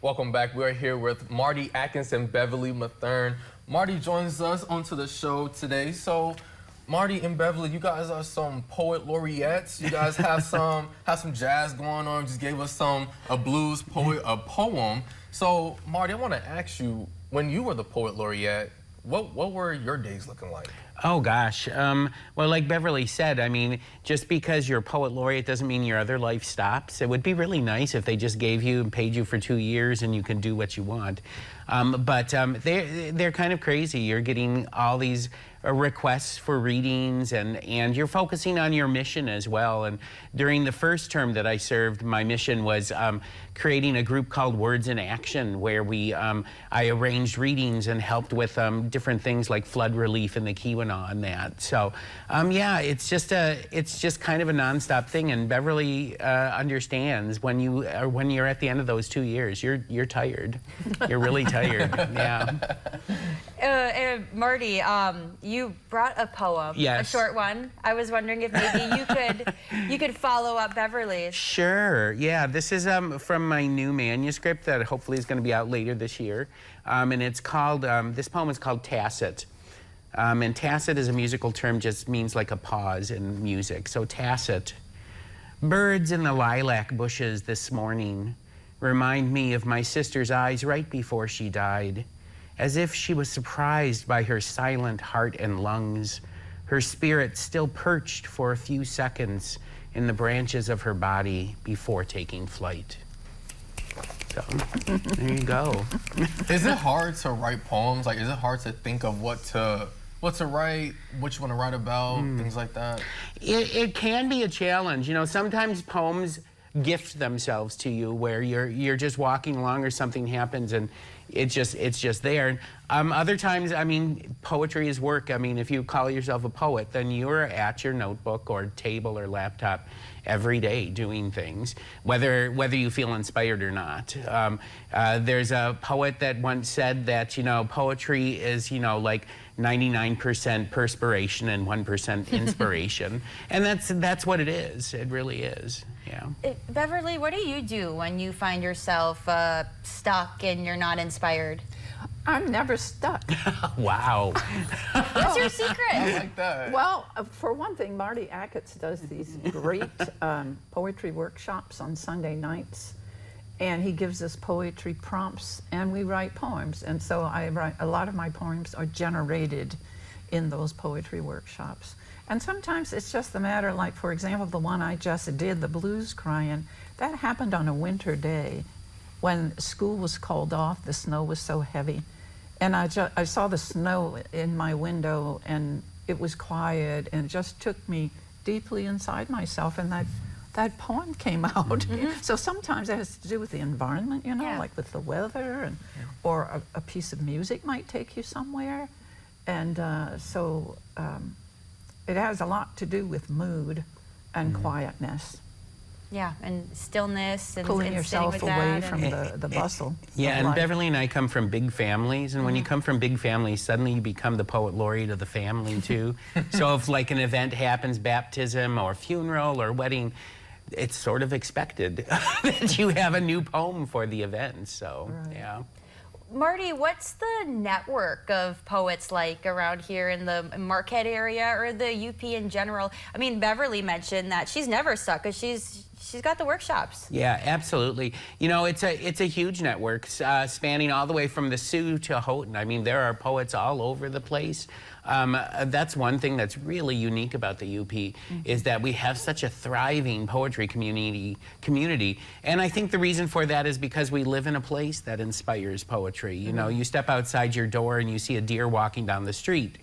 Welcome back. We're here with Marty, Achatz, and Beverly Matherne. Marty joins us onto the show today. So, Marty and Beverly, you guys are some poet laureates. You guys have some jazz going on. Just gave us a blues poem. So, Marty, I want to ask you, when you were the poet laureate, what were your days looking like? Oh gosh, well, like Beverly said, I mean, just because you're a poet laureate doesn't mean your other life stops. It would be really nice if they just gave you and paid you for 2 years and you can do what you want. But they're kind of crazy. You're getting all these requests for readings, and you're focusing on your mission as well. And during the first term that I served, my mission was creating a group called Words in Action, where I arranged readings and helped with different things like flood relief in the Keweenaw and that. So yeah, it's just kind of a nonstop thing. And Beverly understands when you're at the end of those 2 years, you're tired. You're really tired. Yeah. Marty, you brought a poem, yes. A short one. I was wondering if maybe you could follow up Beverly's. Sure. Yeah. This is from my new manuscript that hopefully is going to be out later this year, and it's called. This poem is called Tacit, and tacit is a musical term, just means like a pause in music. So tacit. Birds in the lilac bushes this morning remind me of my sister's eyes right before she died. As if she was surprised by her silent heart and lungs, her spirit still perched for a few seconds in the branches of her body before taking flight. So, there you go. Is it hard to write poems? Like, is it hard to think of what to write, what you want to write about, things like that? It can be a challenge. You know, sometimes poems gift themselves to you, where you're just walking along or something happens and it's just there. Other times, I mean, poetry is work. I mean, if you call yourself a poet, then you're at your notebook or table or laptop every day doing things, whether you feel inspired or not. There's a poet that once said that, you know, poetry is, you know, like 99% perspiration and 1% inspiration. And that's what it is. It really is. Yeah. Beverly, what do you do when you find yourself stuck and you're not inspired? I'm never stuck. Wow. What's your secret? I like that. Well, for one thing, Marty Achatz does these great poetry workshops on Sunday nights, and he gives us poetry prompts, and we write poems. And so a lot of my poems are generated in those poetry workshops. And sometimes it's just the matter, like, for example, the one I just did, the Blues Crying, that happened on a winter day when school was called off. The snow was so heavy. And I saw the snow in my window, and it was quiet, and it just took me deeply inside myself, and that poem came out. Mm-hmm. So sometimes it has to do with the environment, you know, yeah. like with the weather, and or a piece of music might take you somewhere. And it has a lot to do with mood and quietness. Yeah, and stillness and pulling and yourself sitting with away that from the bustle. Yeah, and life. Beverly and I come from big families, and when you come from big families, suddenly you become the poet laureate of the family too. So if like an event happens, baptism or funeral or wedding, it's sort of expected that you have a new poem for the event. So yeah. Marty, what's the network of poets like around here in the Marquette area or the UP in general? I mean, Beverly mentioned that she's never stuck because she's got the workshops. Yeah, absolutely. You know, it's a huge network spanning all the way from the Sioux to Houghton. I mean, there are poets all over the place. That's one thing that's really unique about the UP is that we have such a thriving poetry community. And I think the reason for that is because we live in a place that inspires poetry. You know, you step outside your door and you see a deer walking down the street.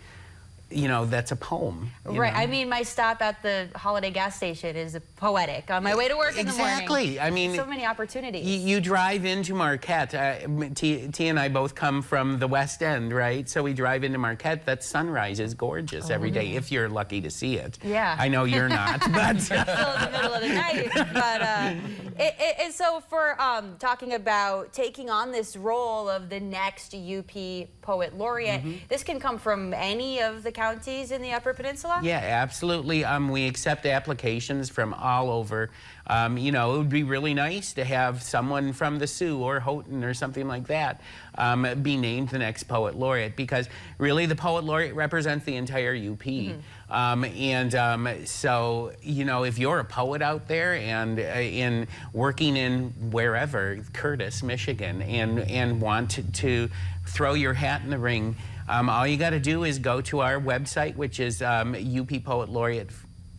You know, that's a poem. Right. know? I mean, my stop at the Holiday gas station is poetic on my way to work in the morning. Exactly. I mean, so many opportunities. You drive into Marquette. T and I both come from the West End, right? So we drive into Marquette. That sunrise is gorgeous every day, if you're lucky to see it. Yeah. I know you're not, but it's still in the middle of the night. But so for talking about taking on this role of the next UP Poet Laureate, this can come from any of the counties in the Upper Peninsula? Yeah, absolutely. We accept applications from all over. You know, it would be really nice to have someone from the Sioux or Houghton or something like that be named the next Poet Laureate, because really the Poet Laureate represents the entire UP. So, you know, if you're a poet out there and in working in wherever, Curtis, Michigan, and want to throw your hat in the ring, all you got to do is go to our website, which is UP Poet Laureate,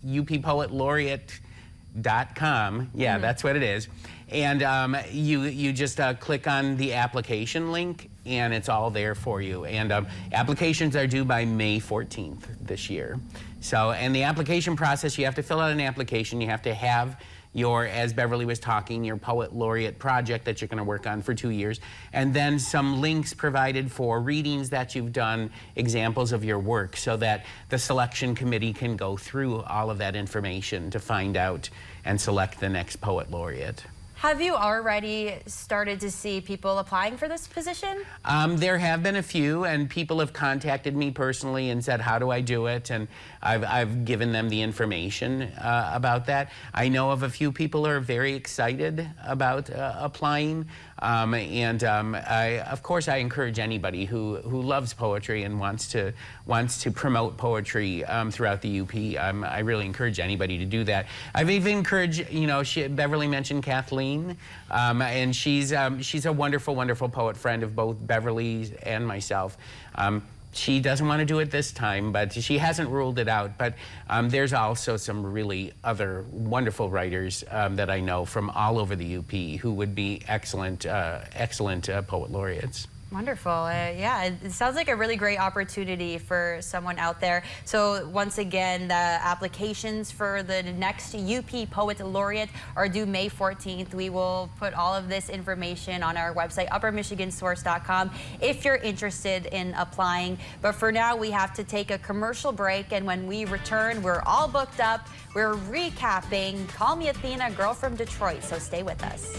uppoetlaureate.com. Yeah, that's what it is. And you just click on the application link, and it's all there for you. And applications are due by May 14th this year. So, and the application process, you have to fill out an application. You have to have your, as Beverly was talking, your Poet Laureate project that you're going to work on for 2 years, and then some links provided for readings that you've done, examples of your work, so that the selection committee can go through all of that information to find out and select the next Poet Laureate. Have you already started to see people applying for this position? There have been a few, and people have contacted me personally and said, how do I do it? And I've given them the information about that. I know of a few people who are very excited about applying. Of course, I encourage anybody who loves poetry and wants to promote poetry throughout the UP. I really encourage anybody to do that. I've even encouraged, you know, Beverly mentioned Kathleen, and she's a wonderful, wonderful poet friend of both Beverly and myself. She doesn't want to do it this time, but she hasn't ruled it out. But there's also some really other wonderful writers that I know from all over the UP who would be excellent Poet Laureates. Wonderful. Yeah, it sounds like a really great opportunity for someone out there. So once again, the applications for the next UP Poet Laureate are due May 14th. We will put all of this information on our website, uppermichigansource.com, if you're interested in applying. But for now, we have to take a commercial break, and when we return, we're all booked up. We're recapping Call Me Athena, Girl from Detroit, so stay with us.